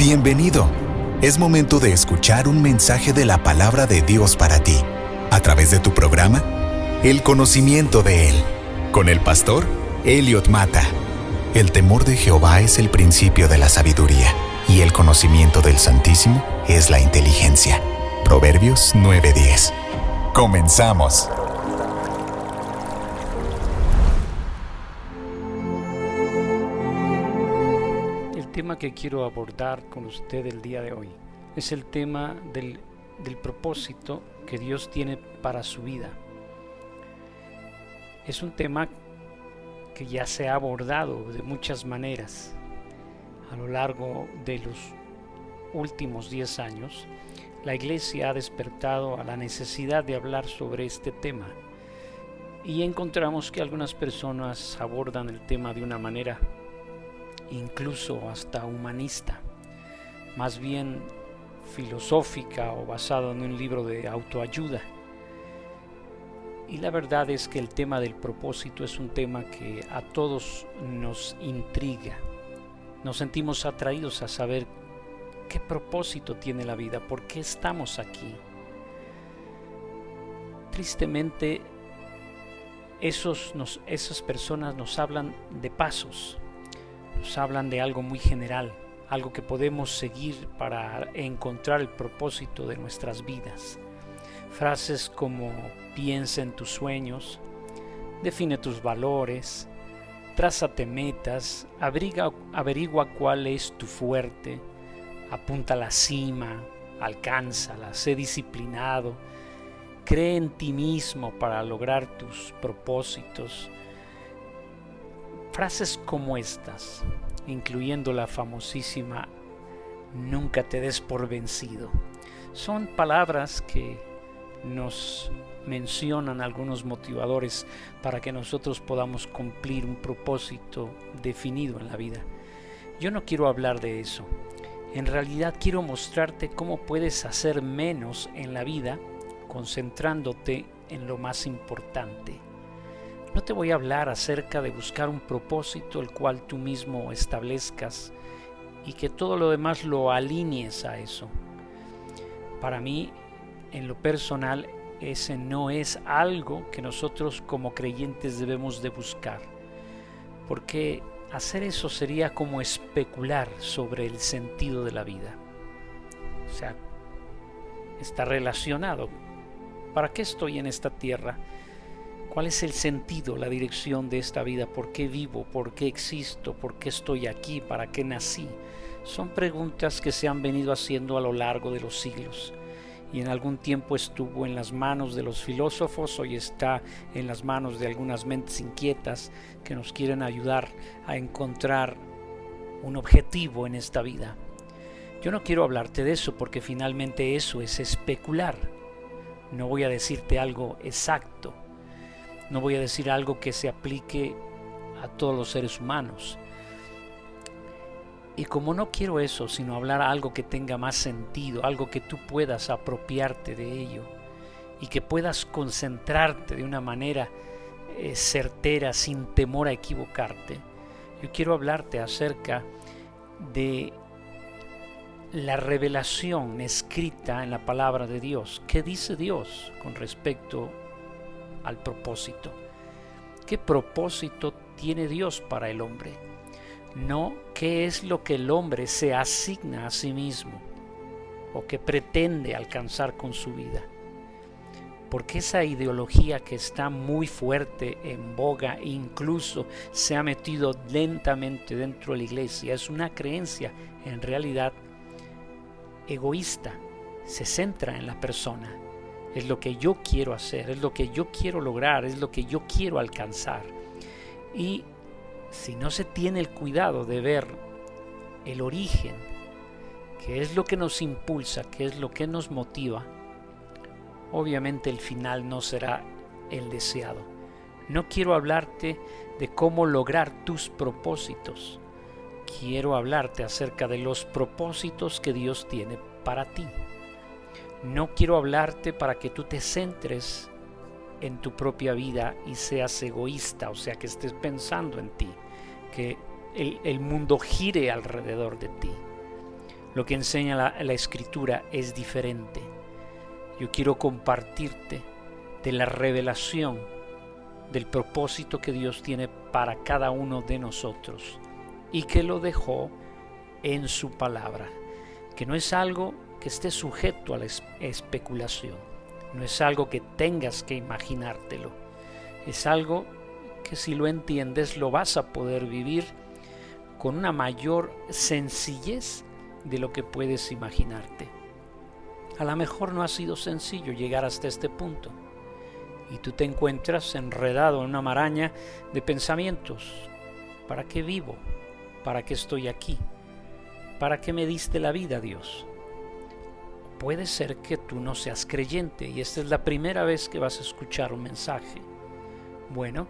Bienvenido. Es momento de escuchar un mensaje de la palabra de Dios para ti, a través de tu programa, El Conocimiento de Él, con el pastor Elliot Mata. El temor de Jehová es el principio de la sabiduría, y el conocimiento del Santísimo es la inteligencia. Proverbios 9:10. Comenzamos. El tema que quiero abordar con usted el día de hoy es el tema del propósito que Dios tiene para su vida. Es un tema que ya se ha abordado de muchas maneras a lo largo de los últimos 10 años. La Iglesia ha despertado a la necesidad de hablar sobre este tema y encontramos que algunas personas abordan el tema de una manera incluso hasta humanista, más bien filosófica o basado en un libro de autoayuda. Y la verdad es que el tema del propósito es un tema que a todos nos intriga. Nos sentimos atraídos a saber qué propósito tiene la vida, por qué estamos aquí. Tristemente, esas personas nos hablan de pasos, nos hablan de algo muy general, algo que podemos seguir para encontrar el propósito de nuestras vidas. Frases como piensa en tus sueños, define tus valores, trázate metas, averigua cuál es tu fuerte, apunta a la cima, alcánzala, sé disciplinado, cree en ti mismo para lograr tus propósitos. Frases como estas, incluyendo la famosísima nunca te des por vencido, son palabras que nos mencionan algunos motivadores para que nosotros podamos cumplir un propósito definido en la vida. Yo no quiero hablar de eso. En realidad quiero mostrarte cómo puedes hacer menos en la vida concentrándote en lo más importante. No te voy a hablar acerca de buscar un propósito el cual tú mismo establezcas y que todo lo demás lo alinees a eso. Para mí, en lo personal, ese no es algo que nosotros como creyentes debemos de buscar, porque hacer eso sería como especular sobre el sentido de la vida. O sea, está relacionado. ¿Para qué estoy en esta tierra? ¿Cuál es el sentido, la dirección de esta vida? ¿Por qué vivo? ¿Por qué existo? ¿Por qué estoy aquí? ¿Para qué nací? Son preguntas que se han venido haciendo a lo largo de los siglos. Y en algún tiempo estuvo en las manos de los filósofos, hoy está en las manos de algunas mentes inquietas que nos quieren ayudar a encontrar un objetivo en esta vida. Yo no quiero hablarte de eso porque finalmente eso es especular. No voy a decirte algo exacto. No voy a decir algo que se aplique a todos los seres humanos. Y como no quiero eso, sino hablar algo que tenga más sentido, algo que tú puedas apropiarte de ello y que puedas concentrarte de una manera certera, sin temor a equivocarte, yo quiero hablarte acerca de la revelación escrita en la palabra de Dios. ¿Qué dice Dios con respecto al propósito? ¿Qué propósito tiene Dios para el hombre? No qué es lo que el hombre se asigna a sí mismo o que pretende alcanzar con su vida. Porque esa ideología que está muy fuerte en boga, incluso se ha metido lentamente dentro de la iglesia, es una creencia en realidad egoísta, se centra en la persona. Es lo que yo quiero hacer, es lo que yo quiero lograr, es lo que yo quiero alcanzar. Y si no se tiene el cuidado de ver el origen, qué es lo que nos impulsa, qué es lo que nos motiva, obviamente el final no será el deseado. No quiero hablarte de cómo lograr tus propósitos. Quiero hablarte acerca de los propósitos que Dios tiene para ti. No quiero hablarte para que tú te centres en tu propia vida y seas egoísta, o sea que estés pensando en ti, que el mundo gire alrededor de ti. Lo que enseña la Escritura es diferente. Yo quiero compartirte de la revelación del propósito que Dios tiene para cada uno de nosotros y que lo dejó en su palabra, que no es algo que esté sujeto a la especulación, no es algo que tengas que imaginártelo, es algo que si lo entiendes lo vas a poder vivir con una mayor sencillez de lo que puedes imaginarte. A lo mejor no ha sido sencillo llegar hasta este punto y tú te encuentras enredado en una maraña de pensamientos. ¿Para qué vivo? ¿Para qué estoy aquí? ¿Para qué me diste la vida, Dios? Puede ser que tú no seas creyente y esta es la primera vez que vas a escuchar un mensaje. Bueno,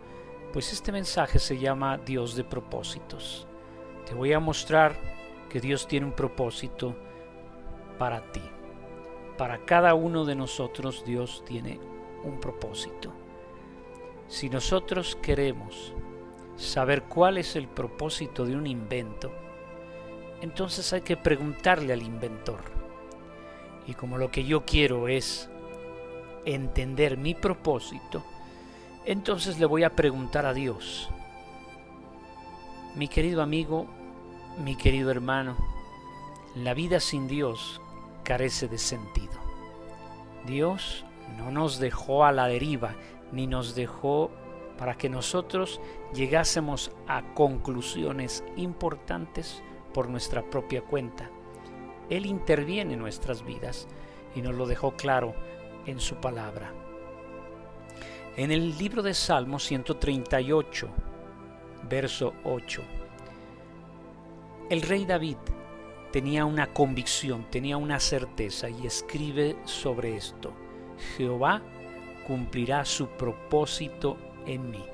pues este mensaje se llama Dios de propósitos. Te voy a mostrar que Dios tiene un propósito para ti. Para cada uno de nosotros Dios tiene un propósito. Si nosotros queremos saber cuál es el propósito de un invento, entonces hay que preguntarle al inventor. Y como lo que yo quiero es entender mi propósito, entonces le voy a preguntar a Dios. Mi querido amigo, mi querido hermano, la vida sin Dios carece de sentido. Dios no nos dejó a la deriva, ni nos dejó para que nosotros llegásemos a conclusiones importantes por nuestra propia cuenta. Él interviene en nuestras vidas y nos lo dejó claro en su palabra. En el libro de Salmos 138, verso 8, el rey David tenía una convicción, tenía una certeza y escribe sobre esto: Jehová cumplirá su propósito en mí.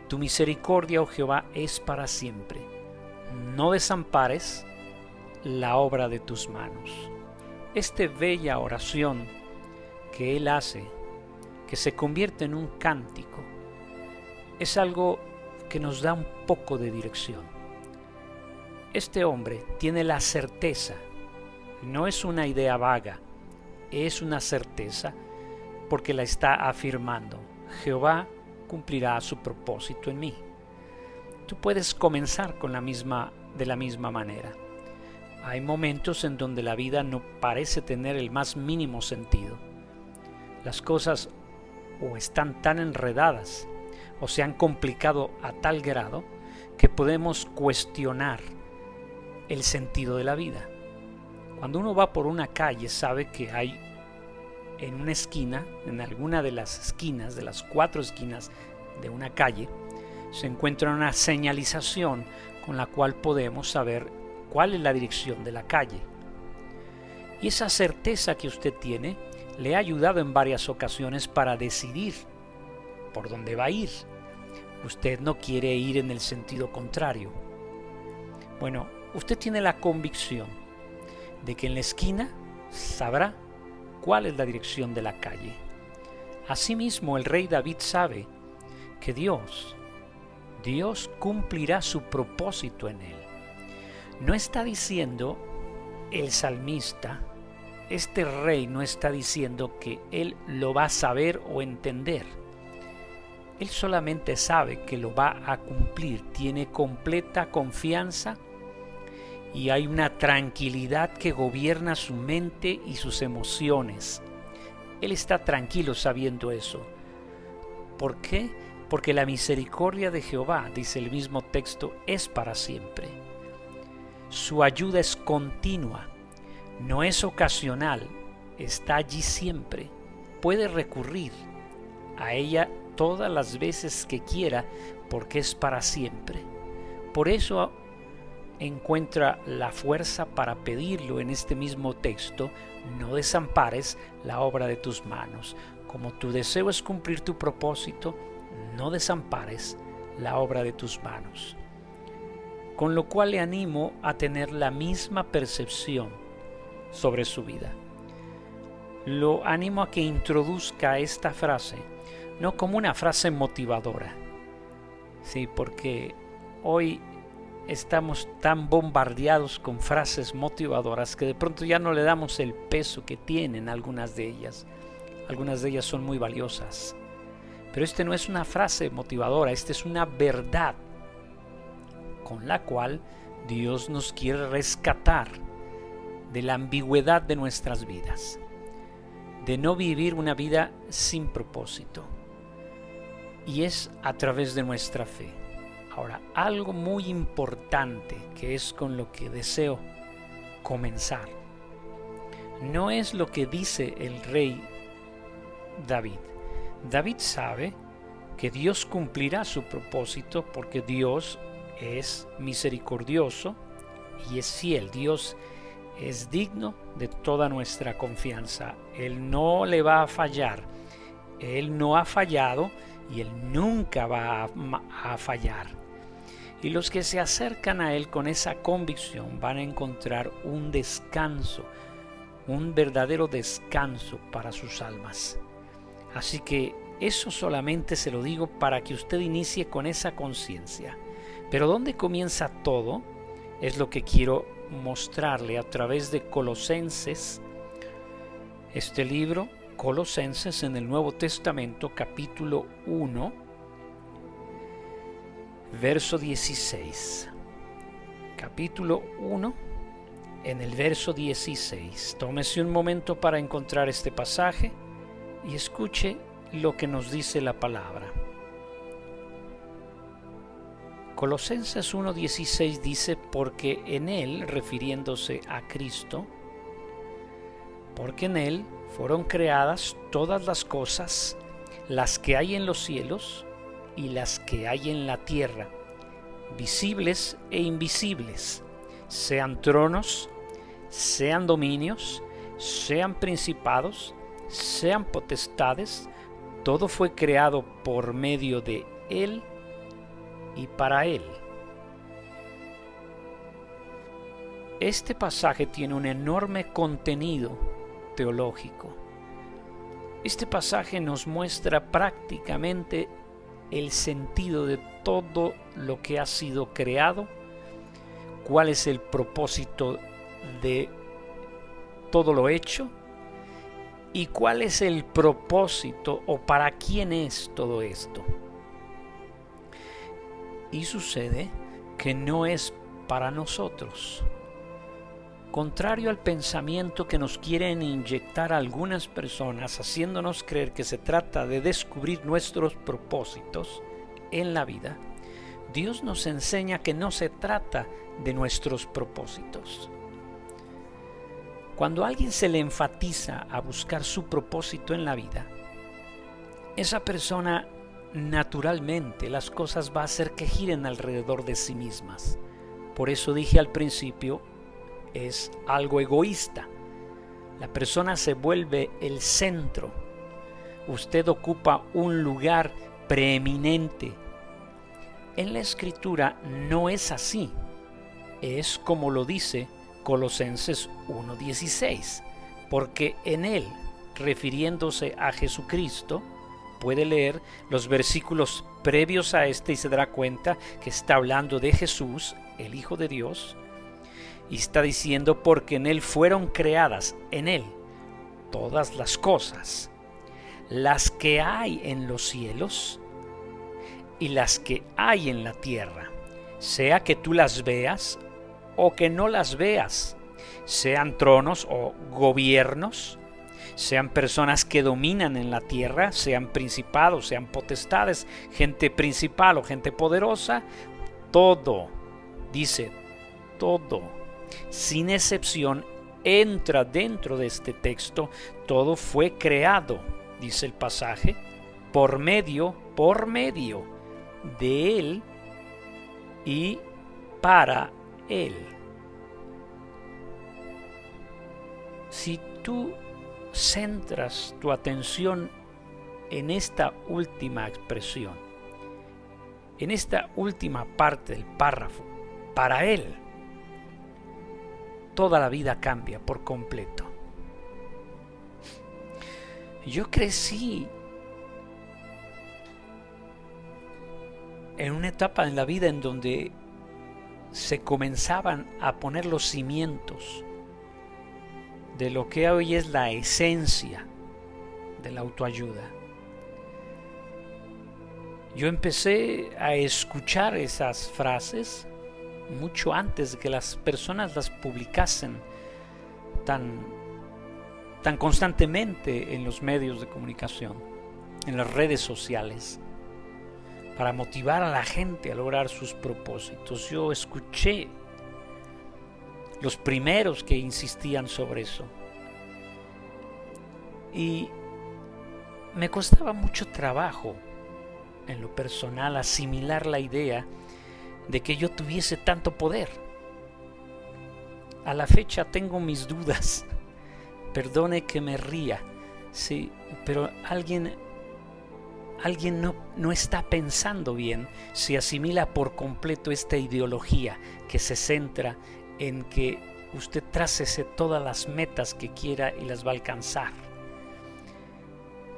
Tu misericordia, oh Jehová, es para siempre. No desampares la obra de tus manos. Esta bella oración que él hace, que se convierte en un cántico, es algo que nos da un poco de dirección. Este hombre tiene la certeza, no es una idea vaga, es una certeza porque la está afirmando. Jehová cumplirá su propósito en mí. Tú puedes comenzar de la misma manera. Hay momentos en donde la vida no parece tener el más mínimo sentido. Las cosas o están tan enredadas o se han complicado a tal grado que podemos cuestionar el sentido de la vida. Cuando uno va por una calle sabe que hay en una esquina, en alguna de las esquinas, de las 4 esquinas de una calle, se encuentra una señalización con la cual podemos saber cuál es la dirección de la calle. Y esa certeza que usted tiene le ha ayudado en varias ocasiones para decidir por dónde va a ir. Usted no quiere ir en el sentido contrario. Bueno, usted tiene la convicción de que en la esquina sabrá cuál es la dirección de la calle. Asimismo, el rey David sabe que Dios cumplirá su propósito en él. No está diciendo el salmista, este rey no está diciendo que él lo va a saber o entender. Él solamente sabe que lo va a cumplir, tiene completa confianza y hay una tranquilidad que gobierna su mente y sus emociones. Él está tranquilo sabiendo eso. ¿Por qué? Porque la misericordia de Jehová, dice el mismo texto, es para siempre. Su ayuda es continua, no es ocasional, está allí siempre. Puede recurrir a ella todas las veces que quiera porque es para siempre. Por eso encuentra la fuerza para pedirlo en este mismo texto: no desampares la obra de tus manos. Como tu deseo es cumplir tu propósito, no desampares la obra de tus manos. Con lo cual le animo a tener la misma percepción sobre su vida. Lo animo a que introduzca esta frase, no como una frase motivadora, sí, porque hoy estamos tan bombardeados con frases motivadoras que de pronto ya no le damos el peso que tienen algunas de ellas. Algunas de ellas son muy valiosas. Pero este no es una frase motivadora, esta es una verdad con la cual Dios nos quiere rescatar de la ambigüedad de nuestras vidas, de no vivir una vida sin propósito. Y es a través de nuestra fe. Ahora, algo muy importante que es con lo que deseo comenzar, no es lo que dice el rey David. David sabe que Dios cumplirá su propósito porque Dios es misericordioso y es fiel. Dios es digno de toda nuestra confianza. Él no le va a fallar. Él no ha fallado y Él nunca va a fallar. Y los que se acercan a Él con esa convicción van a encontrar un descanso, un verdadero descanso para sus almas. Así que eso solamente se lo digo para que usted inicie con esa conciencia. Pero ¿dónde comienza todo? Es lo que quiero mostrarle a través de Colosenses. Este libro, Colosenses, en el Nuevo Testamento, capítulo 1, verso 16. Capítulo 1, en el verso 16. Tómese un momento para encontrar este pasaje y escuche lo que nos dice la palabra. Colosenses 1:16 dice: porque en Él, refiriéndose a Cristo, porque en Él fueron creadas todas las cosas, las que hay en los cielos y las que hay en la tierra, visibles e invisibles, sean tronos, sean dominios, sean principados, sean potestades. Todo fue creado por medio de Él y para Él. Este pasaje tiene un enorme contenido teológico. Este pasaje nos muestra prácticamente el sentido de todo lo que ha sido creado, cuál es el propósito de todo lo hecho y cuál es el propósito o para quién es todo esto. Y sucede que no es para nosotros. Contrario al pensamiento que nos quieren inyectar algunas personas, haciéndonos creer que se trata de descubrir nuestros propósitos en la vida, Dios nos enseña que no se trata de nuestros propósitos. Cuando a alguien se le enfatiza a buscar su propósito en la vida, esa persona naturalmente las cosas va a hacer que giren alrededor de sí mismas. Por eso dije al principio, es algo egoísta. La persona se vuelve el centro. Usted ocupa un lugar preeminente. En la Escritura no es así. Es como lo dice Colosenses 1:16, porque en Él, refiriéndose a Jesucristo, puede leer los versículos previos a este y se dará cuenta que está hablando de Jesús, el Hijo de Dios, y está diciendo: porque en Él fueron creadas, en Él, todas las cosas, las que hay en los cielos y las que hay en la tierra, sea que tú las veas o que no las veas, sean tronos o gobiernos, sean personas que dominan en la tierra, sean principados, sean potestades, gente principal o gente poderosa, todo, dice, todo, sin excepción, entra dentro de este texto. Todo fue creado, dice el pasaje, por medio de Él y para Él. Si tú centras tu atención en esta última expresión, en esta última parte del párrafo, para Él, toda la vida cambia por completo. Yo crecí en una etapa en la vida en donde se comenzaban a poner los cimientos de lo que hoy es la esencia de la autoayuda. Yo empecé a escuchar esas frases mucho antes de que las personas las publicasen tan constantemente en los medios de comunicación, en las redes sociales, para motivar a la gente a lograr sus propósitos. Yo escuché los primeros que insistían sobre eso y me costaba mucho trabajo en lo personal asimilar la idea de que yo tuviese tanto poder. A la fecha tengo mis dudas. Perdone que me ría, sí, pero alguien no está pensando bien si asimila por completo esta ideología que se centra en que usted trácese todas las metas que quiera y las va a alcanzar.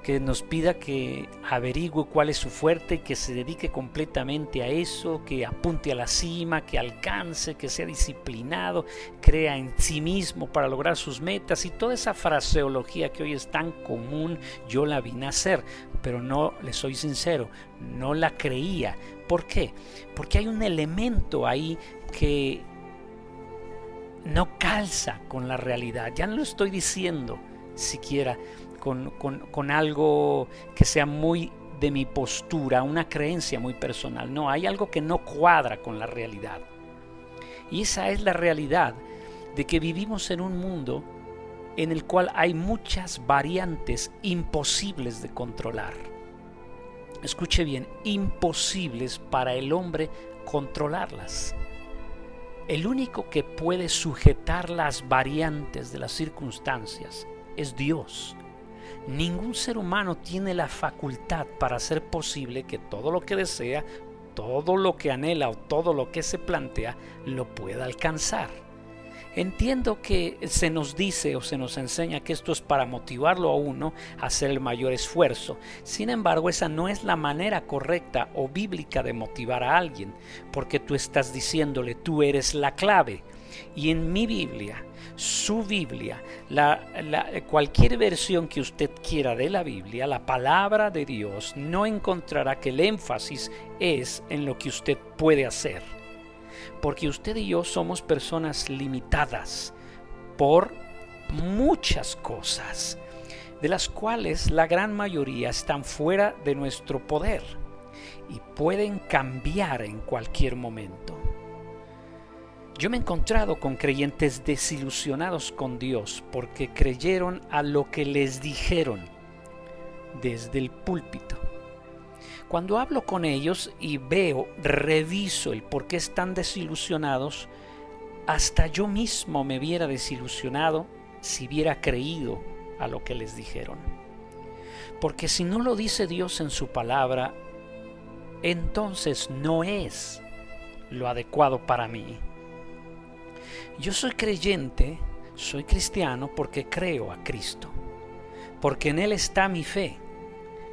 Que nos pida que averigüe cuál es su fuerte y que se dedique completamente a eso, que apunte a la cima, que alcance, que sea disciplinado, crea en sí mismo para lograr sus metas, y toda esa fraseología que hoy es tan común. Yo la vi nacer, pero no, le soy sincero, no la creía. ¿Por qué? Porque hay un elemento ahí que no calza con la realidad. Ya no lo estoy diciendo siquiera con algo que sea muy de mi postura, una creencia muy personal. No, hay algo que no cuadra con la realidad. Y esa es la realidad de que vivimos en un mundo en el cual hay muchas variantes imposibles de controlar. Escuche bien, imposibles para el hombre controlarlas. El único que puede sujetar las variantes de las circunstancias es Dios. Ningún ser humano tiene la facultad para hacer posible que todo lo que desea, todo lo que anhela o todo lo que se plantea lo pueda alcanzar. Entiendo que se nos dice o se nos enseña que esto es para motivarlo a uno a hacer el mayor esfuerzo. Sin embargo, esa no es la manera correcta o bíblica de motivar a alguien, porque tú estás diciéndole: tú eres la clave. Y en mi Biblia, su Biblia, cualquier versión que usted quiera de la Biblia, la palabra de Dios, no encontrará que el énfasis es en lo que usted puede hacer. Porque usted y yo somos personas limitadas por muchas cosas, de las cuales la gran mayoría están fuera de nuestro poder y pueden cambiar en cualquier momento. Yo me he encontrado con creyentes desilusionados con Dios porque creyeron a lo que les dijeron desde el púlpito. Cuando hablo con ellos y reviso el por qué están desilusionados, hasta yo mismo me hubiera desilusionado si hubiera creído a lo que les dijeron. Porque si no lo dice Dios en su palabra, entonces no es lo adecuado para mí. Yo soy creyente, soy cristiano porque creo a Cristo, porque en Él está mi fe,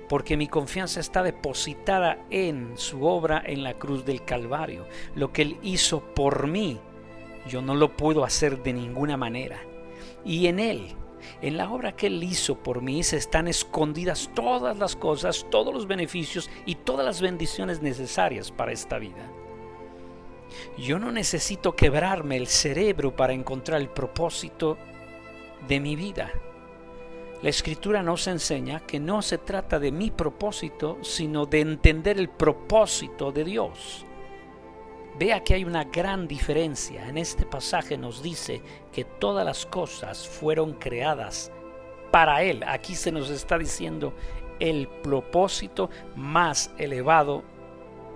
porque mi confianza está depositada en su obra en la cruz del Calvario. Lo que Él hizo por mí, yo no lo puedo hacer de ninguna manera. Y en Él, en la obra que Él hizo por mí, se están escondidas todas las cosas, todos los beneficios y todas las bendiciones necesarias para esta vida. Yo no necesito quebrarme el cerebro para encontrar el propósito de mi vida. La Escritura nos enseña que no se trata de mi propósito, sino de entender el propósito de Dios. Vea que hay una gran diferencia. En este pasaje nos dice que todas las cosas fueron creadas para Él. Aquí se nos está diciendo el propósito más elevado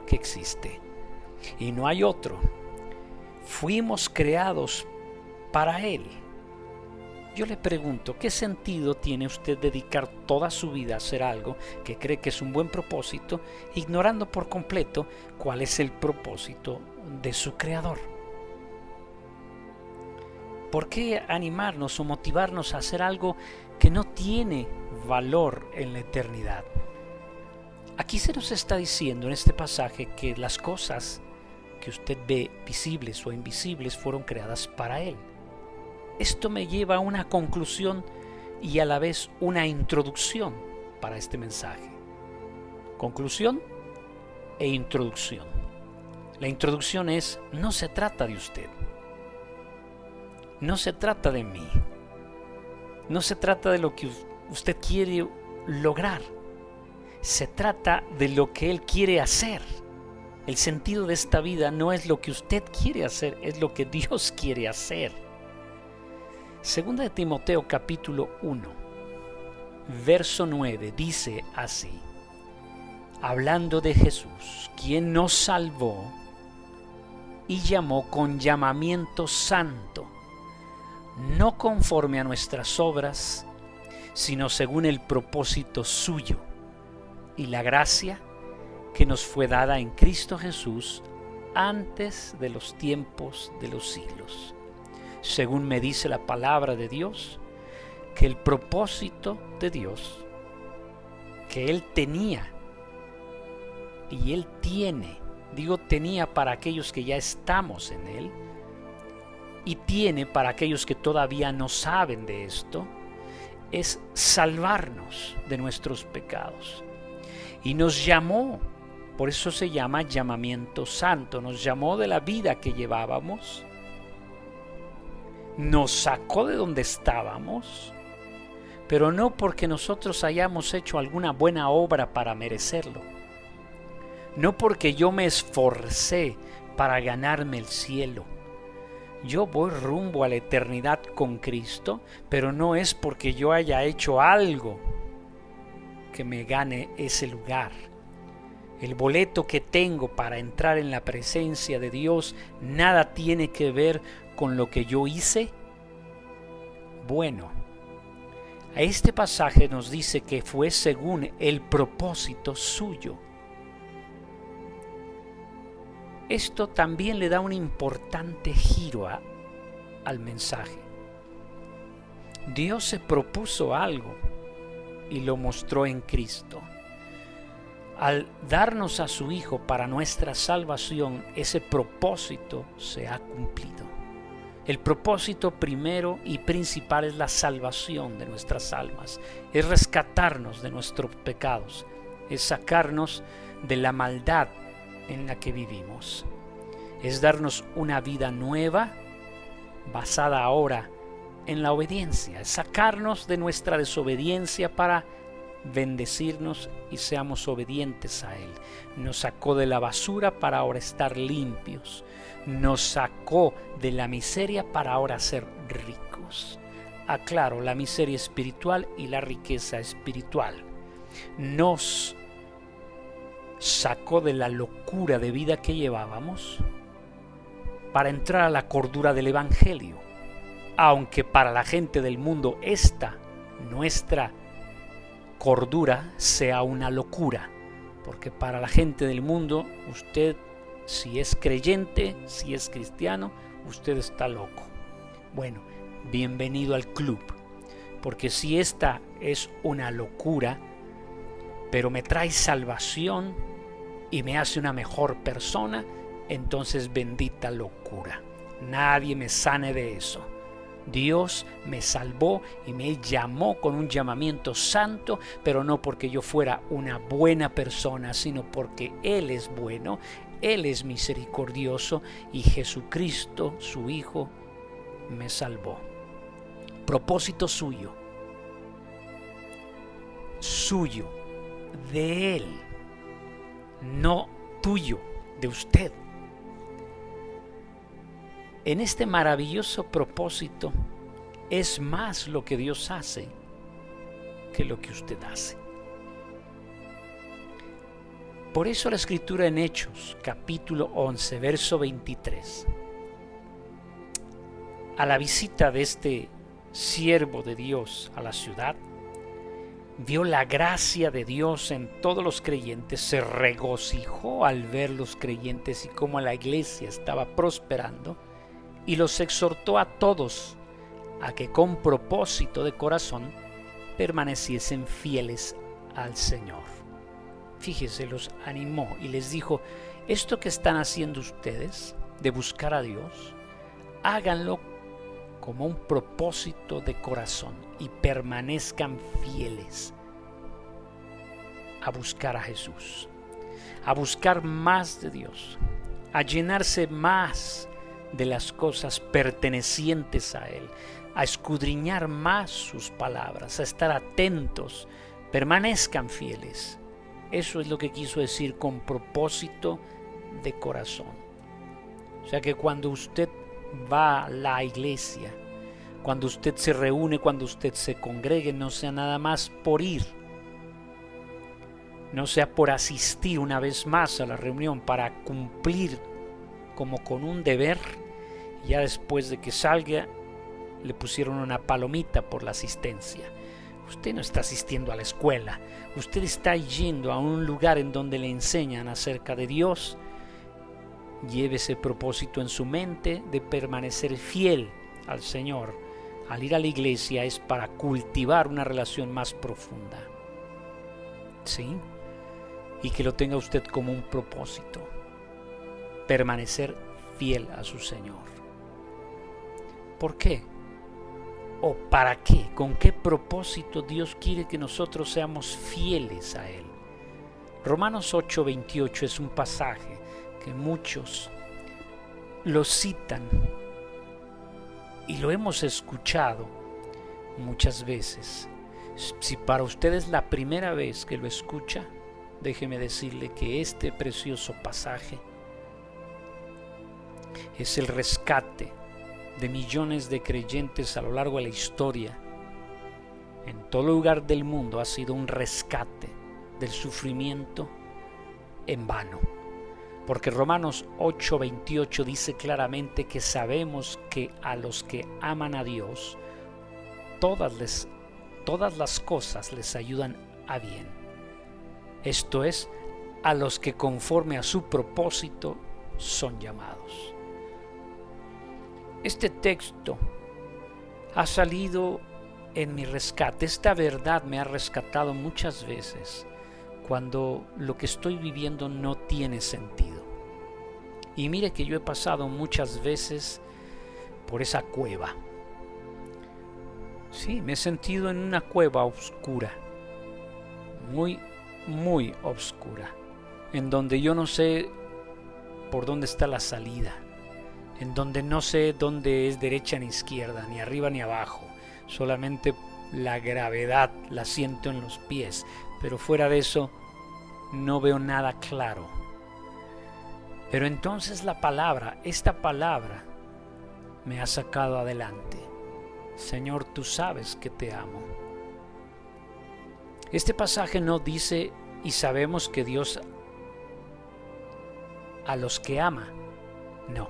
que existe. Y no hay otro. Fuimos creados para Él. Yo le pregunto, ¿qué sentido tiene usted dedicar toda su vida a hacer algo que cree que es un buen propósito, ignorando por completo cuál es el propósito de su Creador? ¿Por qué animarnos o motivarnos a hacer algo que no tiene valor en la eternidad? Aquí se nos está diciendo en este pasaje que las cosas que usted ve visibles o invisibles fueron creadas para Él. Esto me lleva a una conclusión y a la vez una introducción para este mensaje. Conclusión e introducción. La introducción es: no se trata de usted, no se trata de mí, no se trata de lo que usted quiere lograr, se trata de lo que Él quiere hacer. El sentido de esta vida no es lo que usted quiere hacer, es lo que Dios quiere hacer. Segunda de Timoteo capítulo 1, verso 9 dice así, hablando de Jesús, quien nos salvó y llamó con llamamiento santo, no conforme a nuestras obras, sino según el propósito suyo y la gracia que nos fue dada en Cristo Jesús antes de los tiempos de los siglos. Según me dice la palabra de Dios, que el propósito de Dios que Él tenía y Él tiene, digo tenía para aquellos que ya estamos en Él, y tiene para aquellos que todavía no saben de esto, es salvarnos de nuestros pecados. Y nos llamó, por eso se llama llamamiento santo, nos llamó de la vida que llevábamos, nos sacó de donde estábamos, pero no porque nosotros hayamos hecho alguna buena obra para merecerlo, no porque yo me esforcé para ganarme el cielo. Yo voy rumbo a la eternidad con Cristo, pero no es porque yo haya hecho algo que me gane ese lugar. El boleto que tengo para entrar en la presencia de Dios nada tiene que ver con lo que yo hice. Bueno, a este pasaje nos dice que fue según el propósito suyo. Esto también le da un importante giro al mensaje. Dios se propuso algo y lo mostró en Cristo. Al darnos a su Hijo para nuestra salvación, ese propósito se ha cumplido. El propósito primero y principal es la salvación de nuestras almas, es rescatarnos de nuestros pecados, es sacarnos de la maldad en la que vivimos, es darnos una vida nueva basada ahora en la obediencia, es sacarnos de nuestra desobediencia para bendecirnos y seamos obedientes a Él. Nos sacó de la basura para ahora estar limpios, nos sacó de la miseria para ahora ser ricos. Aclaro, la miseria espiritual y la riqueza espiritual. Nos sacó de la locura de vida que llevábamos para entrar a la cordura del Evangelio, aunque para la gente del mundo esta, nuestra cordura, sea una locura, porque para la gente del mundo, usted, si es creyente, si es cristiano, usted está loco. Bueno, bienvenido al club, porque si esta es una locura, pero me trae salvación y me hace una mejor persona, entonces bendita locura. Nadie me sane de eso. Dios me salvó y me llamó con un llamamiento santo, pero no porque yo fuera una buena persona, sino porque Él es bueno, Él es misericordioso y Jesucristo, su Hijo, me salvó. Propósito suyo, de Él, no tuyo, de usted. En este maravilloso propósito es más lo que Dios hace que lo que usted hace. Por eso la Escritura en Hechos, capítulo 11, verso 23, a la visita de este siervo de Dios a la ciudad, vio la gracia de Dios en todos los creyentes, se regocijó al ver los creyentes y cómo la iglesia estaba prosperando, y los exhortó a todos a que con propósito de corazón permaneciesen fieles al Señor. Fíjese, los animó y les dijo: Esto que están haciendo ustedes de buscar a Dios, háganlo como un propósito de corazón y permanezcan fieles a buscar a Jesús, a buscar más de Dios, a llenarse más de las cosas pertenecientes a Él, a escudriñar más sus palabras, a estar atentos, permanezcan fieles. Eso es lo que quiso decir con propósito de corazón. O sea que cuando usted va a la iglesia, cuando usted se reúne, cuando usted se congregue, no sea nada más por ir, no sea por asistir una vez más a la reunión para cumplir como con un deber, y ya después de que salga le pusieron una palomita por la asistencia. Usted no está asistiendo a la escuela, usted está yendo a un lugar en donde le enseñan acerca de Dios. Lleve ese propósito en su mente de permanecer fiel al Señor. Al ir a la iglesia es para cultivar una relación más profunda. ¿Sí? Y que lo tenga usted como un propósito. Permanecer fiel a su Señor. ¿Por qué? ¿O para qué? ¿Con qué propósito Dios quiere que nosotros seamos fieles a Él? Romanos 8:28 es un pasaje que muchos lo citan y lo hemos escuchado muchas veces. Si para usted es la primera vez que lo escucha, déjeme decirle que este precioso pasaje es el rescate de millones de creyentes a lo largo de la historia. En todo lugar del mundo ha sido un rescate del sufrimiento en vano. Porque Romanos 8:28 dice claramente que sabemos que a los que aman a Dios, todas las cosas les ayudan a bien. Esto es, a los que conforme a su propósito son llamados. Este texto ha salido en mi rescate. Esta verdad me ha rescatado muchas veces cuando lo que estoy viviendo no tiene sentido. Y mire que yo he pasado muchas veces por esa cueva. Sí, me he sentido en una cueva oscura, muy, muy oscura, en donde yo no sé por dónde está la salida, en donde no sé dónde es derecha ni izquierda, ni arriba ni abajo, solamente la gravedad la siento en los pies, pero fuera de eso no veo nada claro. Pero entonces esta palabra me ha sacado adelante. Señor, tú sabes que te amo. Este pasaje no dice y sabemos que Dios a los que ama. No.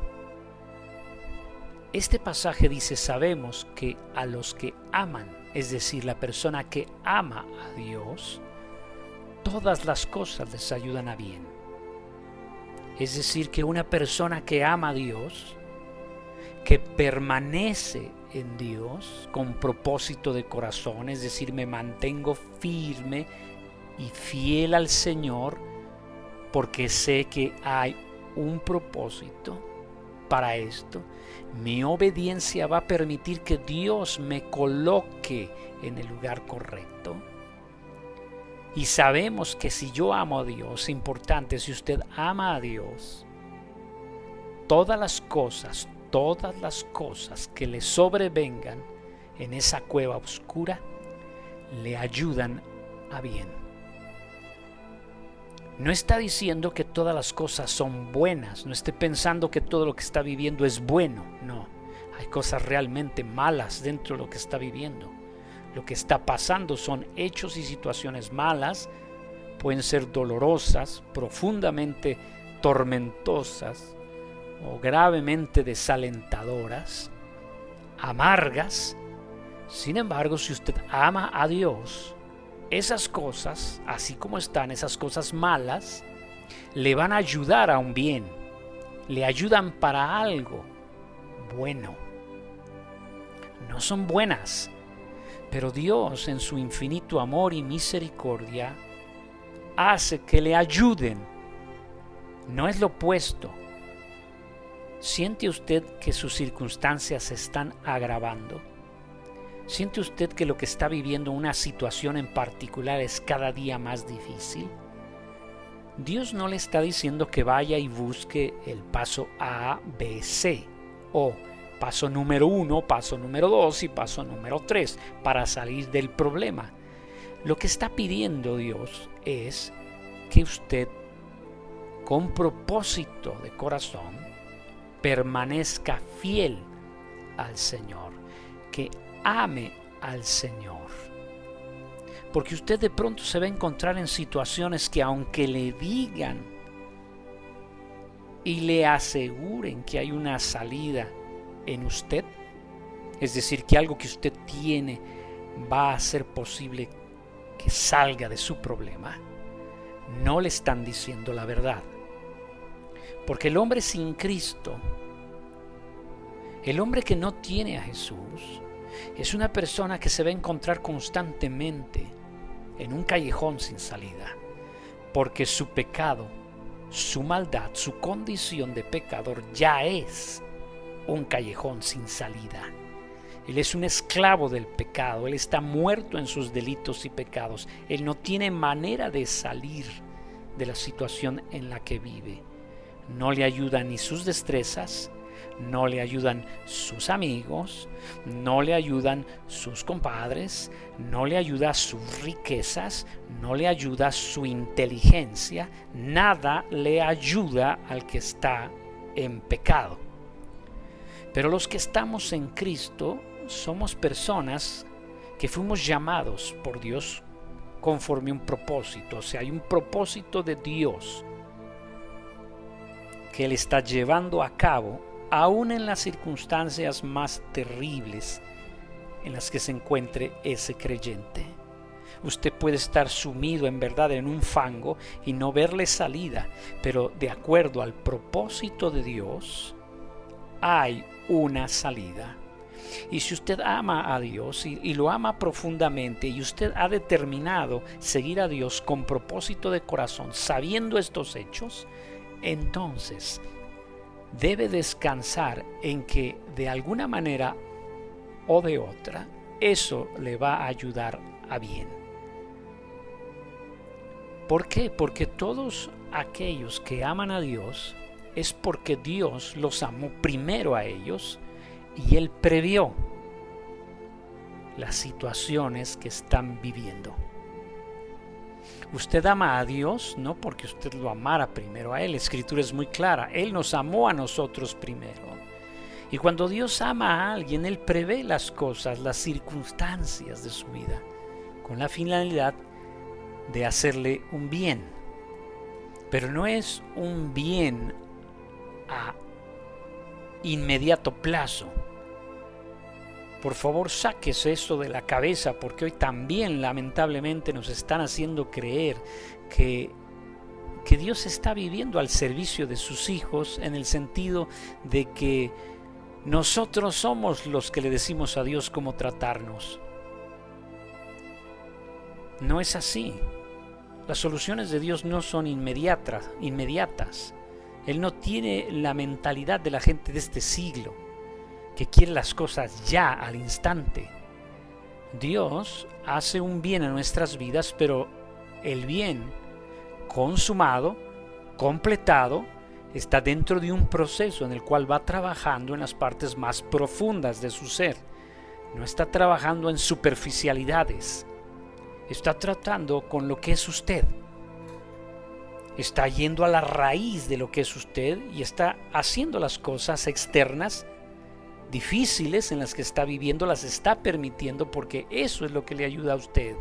Este pasaje dice sabemos que a los que aman, es decir, la persona que ama a Dios, todas las cosas les ayudan a bien. Es decir, que una persona que ama a Dios, que permanece en Dios con propósito de corazón, es decir, me mantengo firme y fiel al Señor porque sé que hay un propósito para esto. Mi obediencia va a permitir que Dios me coloque en el lugar correcto. Y sabemos que si yo amo a Dios, importante, si usted ama a Dios, todas las cosas que le sobrevengan en esa cueva oscura, le ayudan a bien. No está diciendo que todas las cosas son buenas, no esté pensando que todo lo que está viviendo es bueno, no. Hay cosas realmente malas dentro de lo que está viviendo. Lo que está pasando son hechos y situaciones malas, pueden ser dolorosas, profundamente tormentosas o gravemente desalentadoras, amargas. Sin embargo, si usted ama a Dios, esas cosas, así como están, esas cosas malas, le van a ayudar a un bien, le ayudan para algo bueno. No son buenas, pero Dios en su infinito amor y misericordia hace que le ayuden No es lo opuesto. ¿Siente usted que sus circunstancias se están agravando? ¿Siente usted que lo que está viviendo, una situación en particular, es cada día más difícil? Dios no le está diciendo que vaya y busque el paso A, B, C, o paso número 1, paso número 2 y paso número 3 para salir del problema. Lo que está pidiendo Dios es que usted, con propósito de corazón, permanezca fiel al Señor, que ame al Señor. Porque usted de pronto se va a encontrar en situaciones que, aunque le digan y le aseguren que hay una salida en usted, es decir, que algo que usted tiene va a ser posible que salga de su problema, no le están diciendo la verdad. Porque el hombre sin Cristo, el hombre que no tiene a Jesús, es una persona que se va a encontrar constantemente en un callejón sin salida, porque su pecado, su maldad, su condición de pecador ya es un callejón sin salida. Él es un esclavo del pecado, él está muerto en sus delitos y pecados, él no tiene manera de salir de la situación en la que vive. No le ayudan ni sus destrezas, no le ayudan sus amigos, no le ayudan sus compadres, no le ayuda sus riquezas, no le ayuda su inteligencia, nada le ayuda al que está en pecado. Pero los que estamos en Cristo somos personas que fuimos llamados por Dios conforme a un propósito. O sea, hay un propósito de Dios que Él está llevando a cabo aún en las circunstancias más terribles en las que se encuentre ese creyente. Usted puede estar sumido en verdad en un fango y no verle salida, pero de acuerdo al propósito de Dios hay una salida. Y si usted ama a Dios y lo ama profundamente, y usted ha determinado seguir a Dios con propósito de corazón, sabiendo estos hechos, entonces debe descansar en que de alguna manera o de otra eso le va a ayudar a bien. ¿Por qué? Porque todos aquellos que aman a Dios es porque Dios los amó primero a ellos y Él previó las situaciones que están viviendo. Usted ama a Dios no porque usted lo amara primero a Él. La Escritura es muy clara. Él nos amó a nosotros primero. Y cuando Dios ama a alguien, Él prevé las cosas, las circunstancias de su vida, con la finalidad de hacerle un bien. Pero no es un bien a inmediato plazo. Por favor, sáquese eso de la cabeza, porque hoy también lamentablemente nos están haciendo creer que Dios está viviendo al servicio de sus hijos, en el sentido de que nosotros somos los que le decimos a Dios cómo tratarnos. No es así. Las soluciones de Dios no son inmediatas. Él no tiene la mentalidad de la gente de este siglo, que quiere las cosas ya, al instante. Dios hace un bien a nuestras vidas, pero el bien consumado, completado, está dentro de un proceso en el cual va trabajando en las partes más profundas de su ser. No está trabajando en superficialidades. Está tratando con lo que es usted. Está yendo a la raíz de lo que es usted y está haciendo las cosas externas difíciles en las que está viviendo, las está permitiendo porque eso es lo que le ayuda a usted,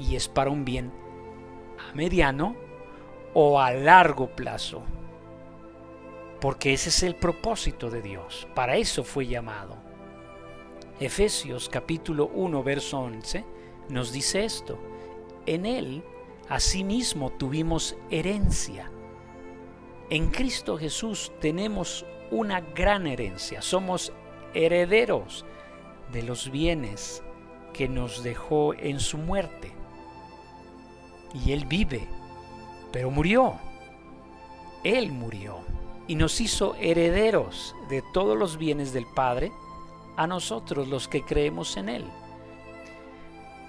y es para un bien a mediano o a largo plazo, porque ese es el propósito de Dios. Para eso fue llamado. Efesios capítulo 1 verso 11 nos dice esto: en Él asimismo tuvimos herencia. En Cristo Jesús tenemos una gran herencia. Somos herederos de los bienes que nos dejó en su muerte. Y Él vive, pero murió. Él murió y nos hizo herederos de todos los bienes del Padre, a nosotros los que creemos en Él.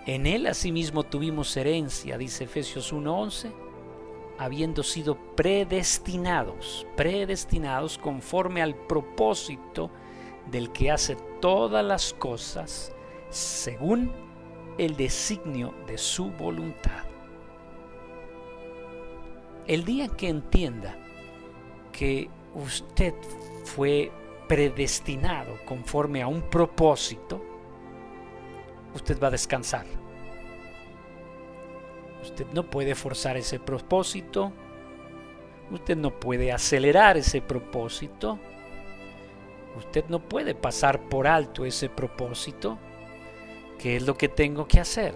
En Él asimismo tuvimos herencia, dice Efesios 1:11, habiendo sido predestinados conforme al propósito del que hace todas las cosas según el designio de su voluntad. El día que entienda que usted fue predestinado conforme a un propósito, usted va a descansar. Usted no puede forzar ese propósito, usted no puede acelerar ese propósito, usted no puede pasar por alto ese propósito. ¿Qué es lo que tengo que hacer?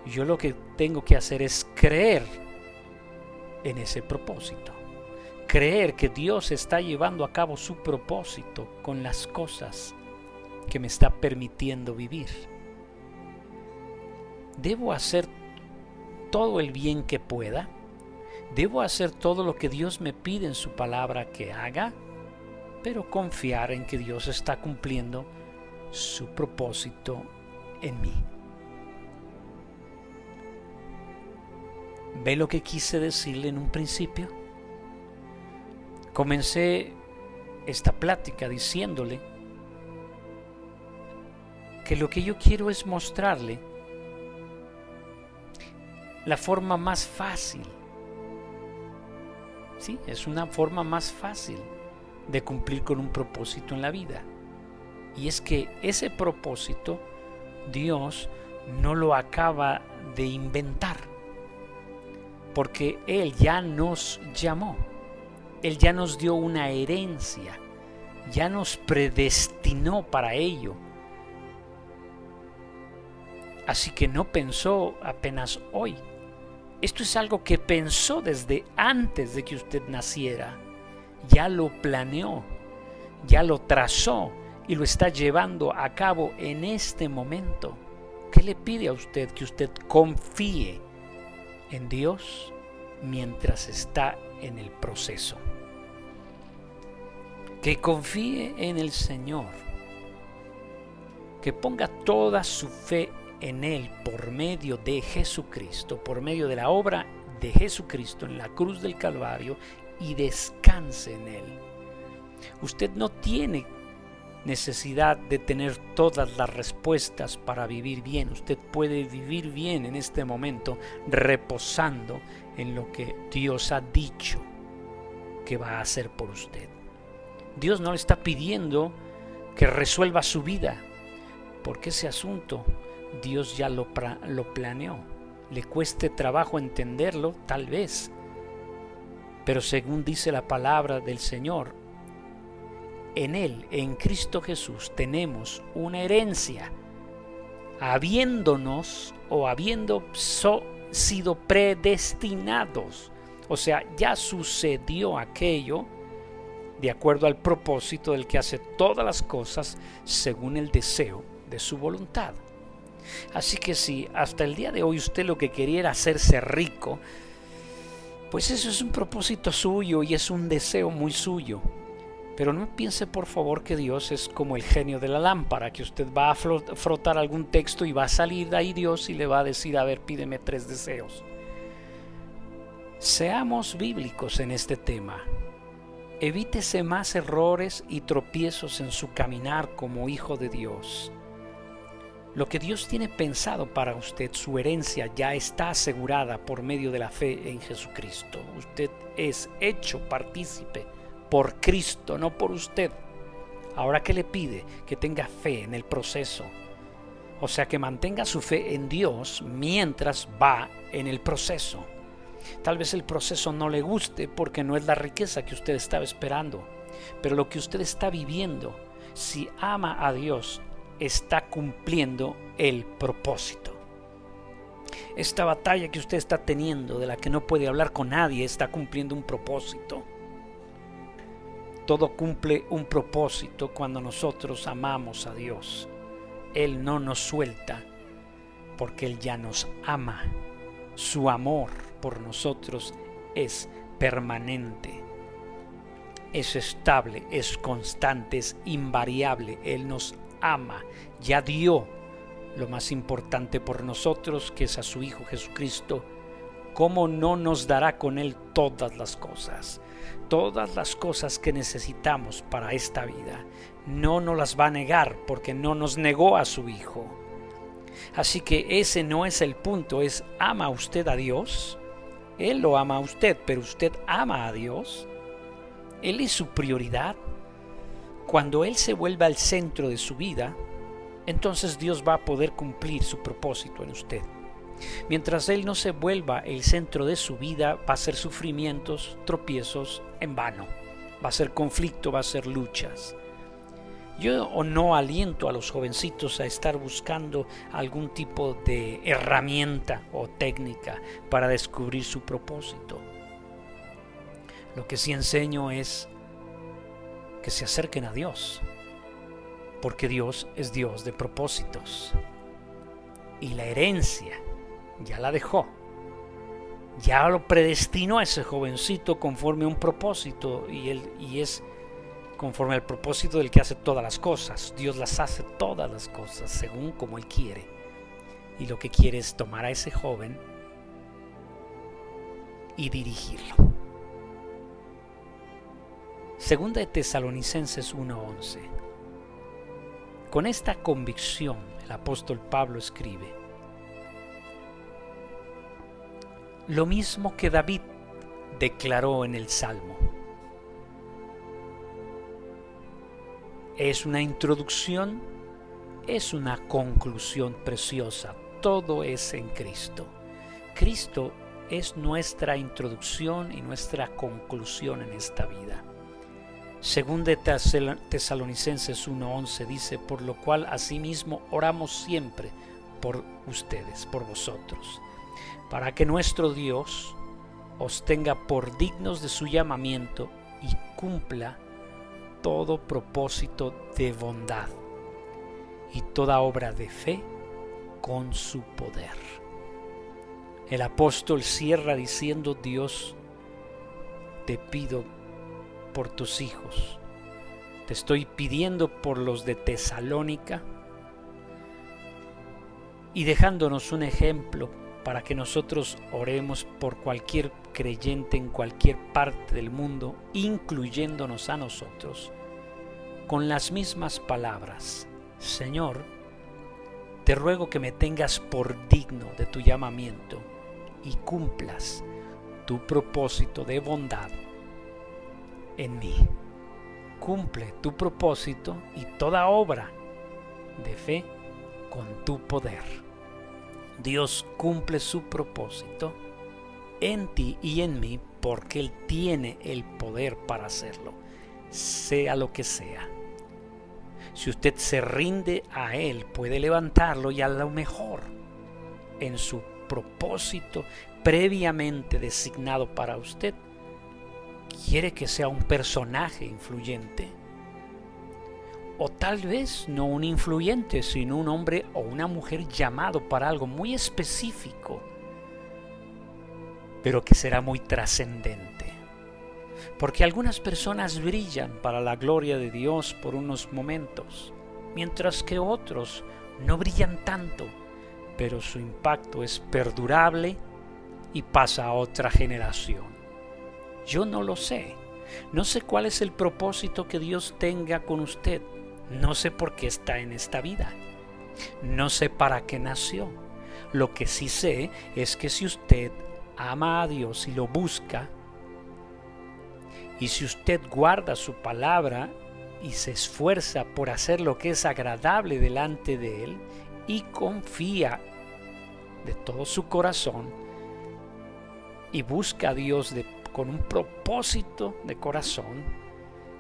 Yo lo que tengo que hacer es creer en ese propósito. Creer que Dios está llevando a cabo su propósito con las cosas que me está permitiendo vivir. Debo hacer todo el bien que pueda. Debo hacer todo lo que Dios me pide en su palabra que haga, pero confiar en que Dios está cumpliendo su propósito en mí. ¿Ve lo que quise decirle en un principio? Comencé esta plática diciéndole que lo que yo quiero es mostrarle la forma más fácil. Sí, es una forma más fácil de cumplir con un propósito en la vida. Y es que ese propósito Dios no lo acaba de inventar, porque Él ya nos llamó, Él ya nos dio una herencia, ya nos predestinó para ello. Así que no pensó apenas hoy. Esto es algo que pensó desde antes de que usted naciera. Ya lo planeó, ya lo trazó y lo está llevando a cabo en este momento. ¿Qué le pide a usted? Que usted confíe en Dios mientras está en el proceso. Que confíe en el Señor. Que ponga toda su fe en Él por medio de Jesucristo, por medio de la obra de Jesucristo en la cruz del Calvario, y descanse en Él. Usted no tiene necesidad de tener todas las respuestas para vivir bien. Usted puede vivir bien en este momento reposando en lo que Dios ha dicho que va a hacer por usted. Dios no le está pidiendo que resuelva su vida, porque ese asunto Dios ya lo planeó. Le cueste trabajo entenderlo, tal vez, pero según dice la palabra del Señor, en Él, en Cristo Jesús, tenemos una herencia, habiéndonos o habiendo sido predestinados. O sea, ya sucedió aquello de acuerdo al propósito del que hace todas las cosas según el deseo de su voluntad. Así que si hasta el día de hoy usted lo que quería era hacerse rico, pues eso es un propósito suyo y es un deseo muy suyo. Pero no piense por favor que Dios es como el genio de la lámpara, que usted va a frotar algún texto y va a salir de ahí Dios y le va a decir, a ver, pídeme 3 deseos. Seamos bíblicos en este tema. Evítese más errores y tropiezos en su caminar como hijo de Dios. Lo que Dios tiene pensado para usted, su herencia, ya está asegurada por medio de la fe en Jesucristo. Usted es hecho partícipe por Cristo, no por usted. Ahora, ¿qué le pide? Que tenga fe en el proceso. O sea, que mantenga su fe en Dios mientras va en el proceso. Tal vez el proceso no le guste porque no es la riqueza que usted estaba esperando. Pero lo que usted está viviendo, si ama a Dios, está cumpliendo el propósito. Esta batalla que usted está teniendo, de la que no puede hablar con nadie, está cumpliendo un propósito. Todo cumple un propósito cuando nosotros amamos a Dios. Él no nos suelta porque Él ya nos ama. Su amor por nosotros es permanente. es estable, es constante, es invariable. Él nos ama, ya dio lo más importante por nosotros, que es a su Hijo Jesucristo. ¿Cómo no nos dará con Él todas las cosas? Todas las cosas que necesitamos para esta vida. No nos las va a negar, porque no nos negó a su Hijo. Así que ese no es el punto, es: ¿ama usted a Dios? Él lo ama a usted, pero usted ama a Dios. Él es su prioridad. Cuando Él se vuelva al centro de su vida, entonces Dios va a poder cumplir su propósito en usted. Mientras Él no se vuelva el centro de su vida, va a ser sufrimientos, tropiezos en vano. Va a ser conflicto, va a ser luchas. Yo no aliento a los jovencitos a estar buscando algún tipo de herramienta o técnica para descubrir su propósito. Lo que sí enseño es que se acerquen a Dios, porque Dios es Dios de propósitos. Y la herencia ya la dejó. Ya lo predestinó a ese jovencito conforme a un propósito, y es conforme al propósito del que hace todas las cosas. Dios las hace todas las cosas según como Él quiere. Y lo que quiere es tomar a ese joven y dirigirlo. Segunda de Tesalonicenses 1:11. Con esta convicción el apóstol Pablo escribe: lo mismo que David declaró en el Salmo. Es una introducción, es una conclusión preciosa. Todo es en Cristo. Cristo es nuestra introducción y nuestra conclusión en esta vida. Según de Tesalonicenses 1:11 dice: por lo cual asimismo oramos siempre por ustedes, por vosotros, para que nuestro Dios os tenga por dignos de su llamamiento y cumpla todo propósito de bondad y toda obra de fe con su poder. El apóstol cierra diciendo: Dios, te pido por tus hijos, te estoy pidiendo por los de Tesalónica, y dejándonos un ejemplo para que nosotros oremos por cualquier creyente en cualquier parte del mundo, incluyéndonos a nosotros, con las mismas palabras: Señor, te ruego que me tengas por digno de tu llamamiento y cumplas tu propósito de bondad en mí. Cumple tu propósito y toda obra de fe con tu poder. Dios cumple su propósito en ti y en mí porque Él tiene el poder para hacerlo, sea lo que sea. Si usted se rinde a Él, puede levantarlo, y a lo mejor en su propósito previamente designado para usted, quiere que sea un personaje influyente. O tal vez no un influyente, sino un hombre o una mujer llamado para algo muy específico, pero que será muy trascendente. Porque algunas personas brillan para la gloria de Dios por unos momentos, mientras que otros no brillan tanto, pero su impacto es perdurable y pasa a otra generación. Yo no lo sé. No sé cuál es el propósito que Dios tenga con usted. No sé por qué está en esta vida. No sé para qué nació. Lo que sí sé es que si usted ama a Dios y lo busca, y si usted guarda su palabra y se esfuerza por hacer lo que es agradable delante de Él y confía de todo su corazón y busca a Dios con un propósito de corazón,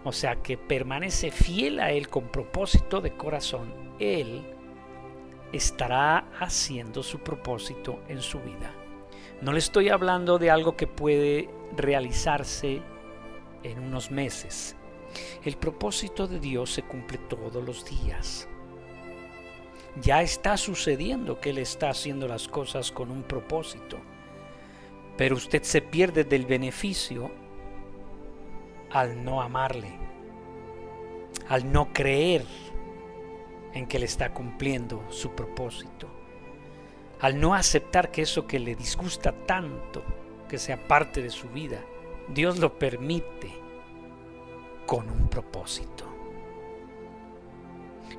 o sea que permanece fiel a Él con propósito de corazón, Él estará haciendo su propósito en su vida. No le estoy hablando de algo que puede realizarse en unos meses. El propósito de Dios se cumple todos los días. Ya está sucediendo que Él está haciendo las cosas con un propósito, pero usted se pierde del beneficio al no amarle, al no creer en que le está cumpliendo su propósito, al no aceptar que eso que le disgusta tanto, que sea parte de su vida, Dios lo permite con un propósito.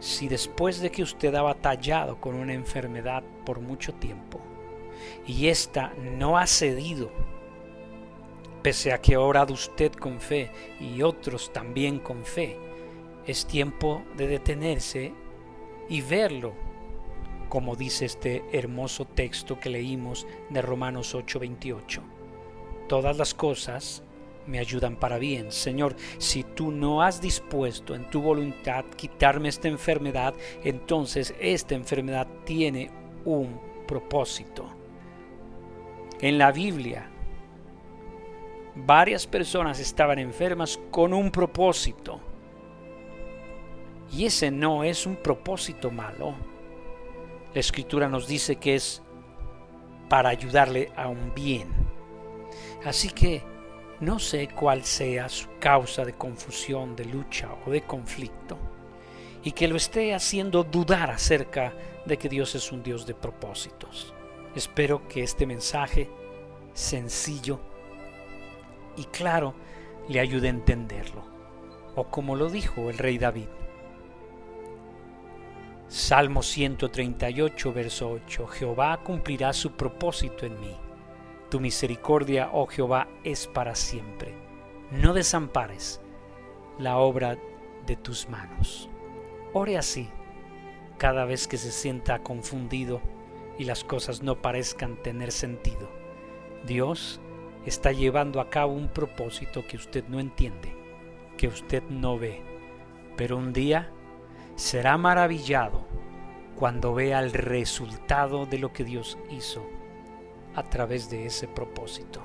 Si después de que usted ha batallado con una enfermedad por mucho tiempo y ésta no ha cedido, pese a que ha orado usted con fe y otros también con fe, es tiempo de detenerse y verlo, como dice este hermoso texto que leímos de Romanos 8:28. Todas las cosas me ayudan para bien. Señor, si tú no has dispuesto en tu voluntad quitarme esta enfermedad, entonces esta enfermedad tiene un propósito. En la Biblia, varias personas estaban enfermas con un propósito. Y ese no es un propósito malo. La Escritura nos dice que es para ayudarle a un bien. Así que no sé cuál sea su causa de confusión, de lucha o de conflicto, y que lo esté haciendo dudar acerca de que Dios es un Dios de propósitos. Espero que este mensaje sencillo y claro le ayude a entenderlo, o como lo dijo el rey David. Salmo 138, verso 8. Jehová cumplirá su propósito en mí. Tu misericordia, oh Jehová, es para siempre. No desampares la obra de tus manos. Ore así cada vez que se sienta confundido y las cosas no parezcan tener sentido. Dios está llevando a cabo un propósito que usted no entiende, que usted no ve, pero un día será maravillado cuando vea el resultado de lo que Dios hizo a través de ese propósito.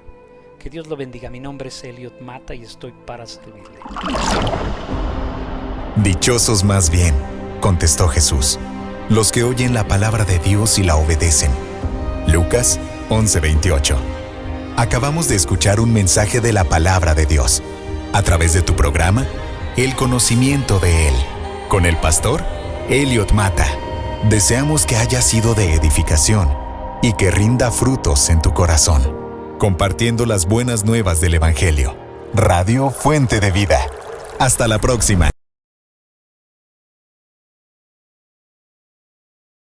Que Dios lo bendiga. Mi nombre es Elliot Mata y estoy para servirle. Dichosos más bien, contestó Jesús, los que oyen la palabra de Dios y la obedecen. Lucas 11:28. Acabamos de escuchar un mensaje de la palabra de Dios a través de tu programa El Conocimiento de Él, con el pastor Elliot Mata. Deseamos que haya sido de edificación y que rinda frutos en tu corazón, compartiendo las buenas nuevas del Evangelio. Radio Fuente de Vida. Hasta la próxima.